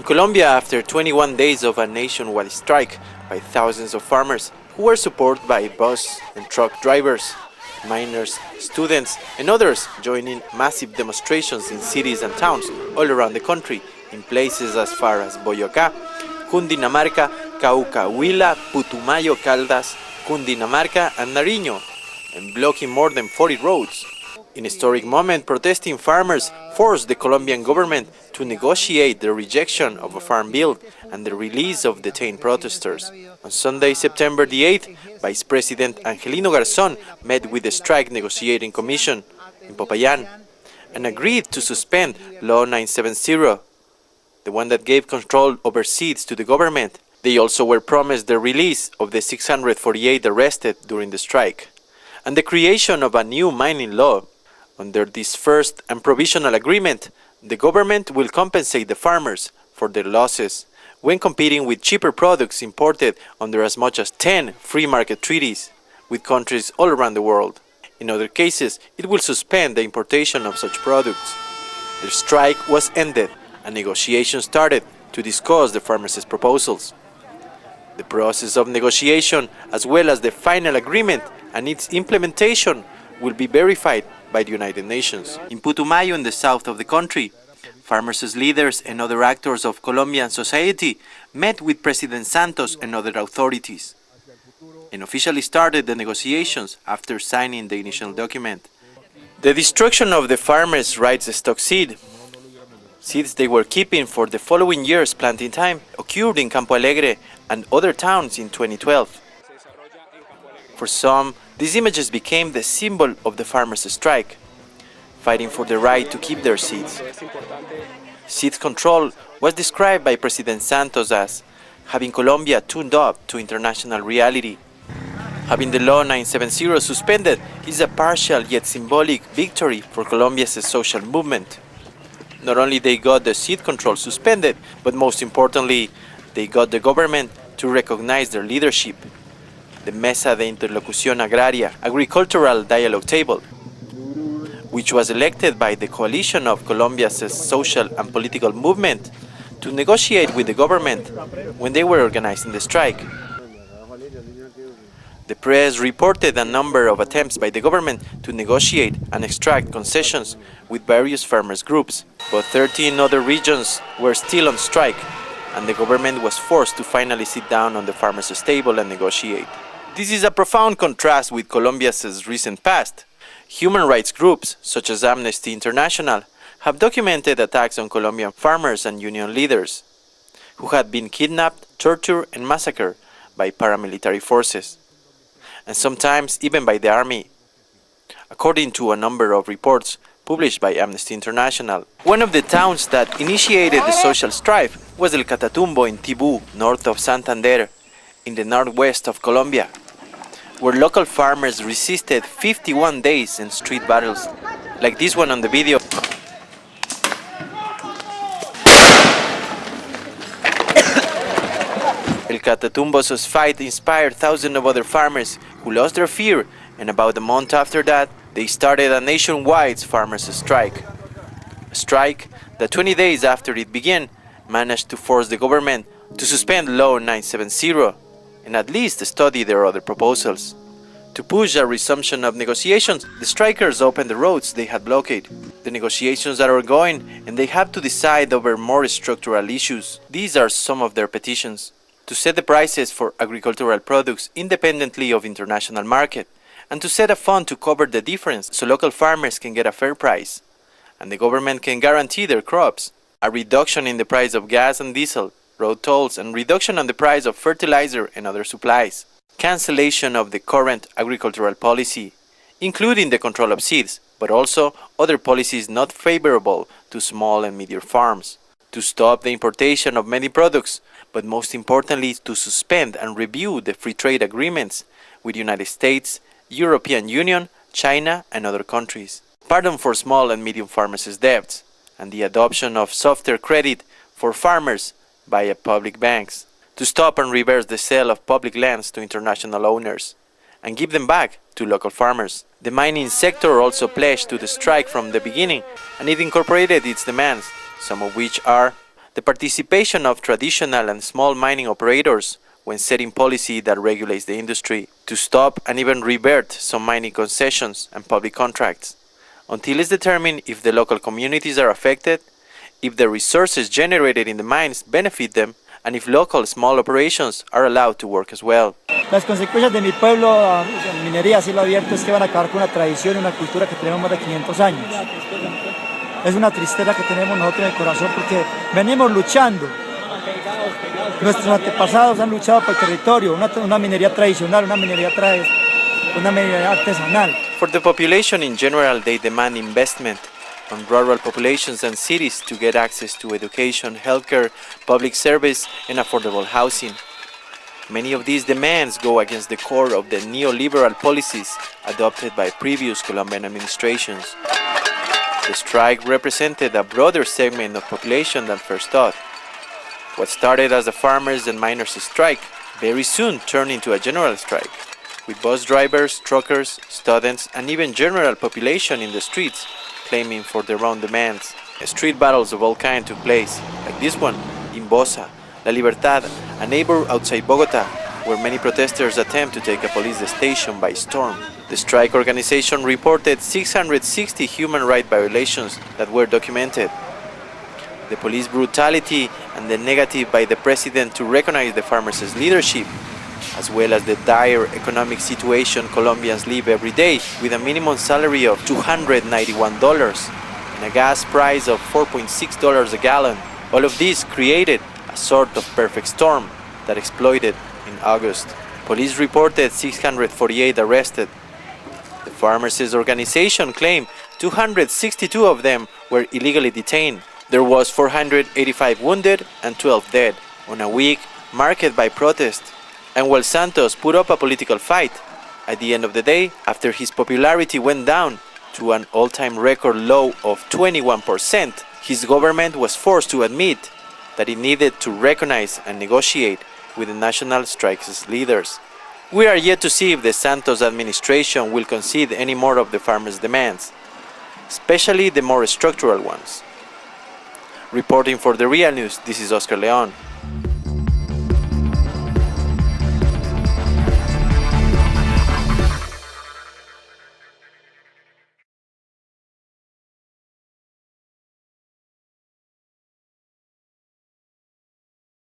In Colombia, after 21 days of a nationwide strike by thousands of farmers who were supported by bus and truck drivers, miners, students and others joining massive demonstrations in cities and towns all around the country in places as far as Boyacá, Cundinamarca, Cauca, Huila, Putumayo, Caldas, Cundinamarca and Nariño, and blocking more than 40 roads. In a historic moment, protesting farmers forced the Colombian government to negotiate the rejection of a farm bill and the release of detained protesters. On Sunday, September the 8th, Vice President Angelino Garzón met with the Strike Negotiating Commission in Popayán and agreed to suspend Law 970, the one that gave control over seeds to the government. They also were promised the release of the 648 arrested during the strike and the creation of a new mining law. Under this first and provisional agreement, the government will compensate the farmers for their losses when competing with cheaper products imported under as much as 10 free market treaties with countries all around the world. In other cases, it will suspend the importation of such products. The strike was ended and negotiations started to discuss the farmers' proposals. The process of negotiation, as well as the final agreement and its implementation, will be verified by the United Nations. In Putumayo, in the south of the country, farmers' leaders and other actors of Colombian society met with President Santos and other authorities and officially started the negotiations after signing the initial document. The destruction of the farmers' rights stock seeds they were keeping for the following year's planting time, occurred in Campo Alegre and other towns in 2012. For some, these images became the symbol of the farmers' strike, fighting for the right to keep their seeds. Seed control was described by President Santos as having Colombia tuned up to international reality. Having the Law 970 suspended is a partial yet symbolic victory for Colombia's social movement. Not only they got the seed control suspended, but most importantly, they got the government to recognize their leadership. The Mesa de Interlocución Agraria, Agricultural Dialogue Table, which was elected by the coalition of Colombia's social and political movement to negotiate with the government when they were organizing the strike. The press reported a number of attempts by the government to negotiate and extract concessions with various farmers' groups, but 13 other regions were still on strike, and the government was forced to finally sit down on the farmers' table and negotiate. This is a profound contrast with Colombia's recent past. Human rights groups, such as Amnesty International, have documented attacks on Colombian farmers and union leaders, who had been kidnapped, tortured, and massacred by paramilitary forces, and sometimes even by the army, according to a number of reports published by Amnesty International. One of the towns that initiated the social strife was El Catatumbo in Tibú, north of Santander, in the northwest of Colombia, where local farmers resisted 51 days in street battles, like this one on the video. El Catatumbo's fight inspired thousands of other farmers who lost their fear, and about a month after that, they started a nationwide farmers' strike. A strike that 20 days after it began, managed to force the government to suspend Law 970 and at least study their other proposals. To push a resumption of negotiations, the strikers opened the roads they had blockaded. The negotiations are ongoing, and they have to decide over more structural issues. These are some of their petitions: to set the prices for agricultural products independently of international market, and to set a fund to cover the difference so local farmers can get a fair price, and the government can guarantee their crops. A reduction in the price of gas and diesel, road tolls, and reduction on the price of fertilizer and other supplies. Cancellation of the current agricultural policy, including the control of seeds, but also other policies not favorable to small and medium farms. To stop the importation of many products, but most importantly to suspend and review the free trade agreements with the United States, European Union, China, and other countries. Pardon for small and medium farmers' debts, and the adoption of softer credit for farmers via public banks, to stop and reverse the sale of public lands to international owners, and give them back to local farmers. The mining sector also pledged to the strike from the beginning, and it incorporated its demands, some of which are the participation of traditional and small mining operators when setting policy that regulates the industry to stop and even revert some mining concessions and public contracts, until it's determined if the local communities are affected, if the resources generated in the mines benefit them, and if local small operations are allowed to work as well. Las consecuencias de mi pueblo, en minería a cielo abierto, es que van a acabar con una tradición y una cultura que tenemos más de 500 años. Es una tristeza que tenemos nosotros en el corazón porque venimos luchando. Nuestros antepasados han luchado por el territorio, una minería tradicional, una minería artesanal. For the population in general, they demand investment on rural populations and cities to get access to education, healthcare, public service, and affordable housing. Many of these demands go against the core of the neoliberal policies adopted by previous Colombian administrations. The strike represented a broader segment of population than first thought. What started as a farmers and miners strike very soon turned into a general strike, with bus drivers, truckers, students, and even general population in the streets claiming for their own demands. Street battles of all kinds took place, like this one in Bosa, La Libertad, a neighbor outside Bogota, where many protesters attempt to take a police station by storm. The strike organization reported 660 human rights violations that were documented. The police brutality and the negative by the president to recognize the farmers' leadership, as well as the dire economic situation Colombians live every day with a minimum salary of $291 and a gas price of $4.6 a gallon. All of this created a sort of perfect storm that exploded in August. Police reported 648 arrested. The farmers' organization claimed 262 of them were illegally detained. There was 485 wounded and 12 dead on a week marked by protest. And while Santos put up a political fight, at the end of the day, after his popularity went down to an all-time record low of 21%, his government was forced to admit that it needed to recognize and negotiate with the national strikes leaders. We are yet to see if the Santos administration will concede any more of the farmers' demands, especially the more structural ones. Reporting for the Real News, this is Oscar Leon.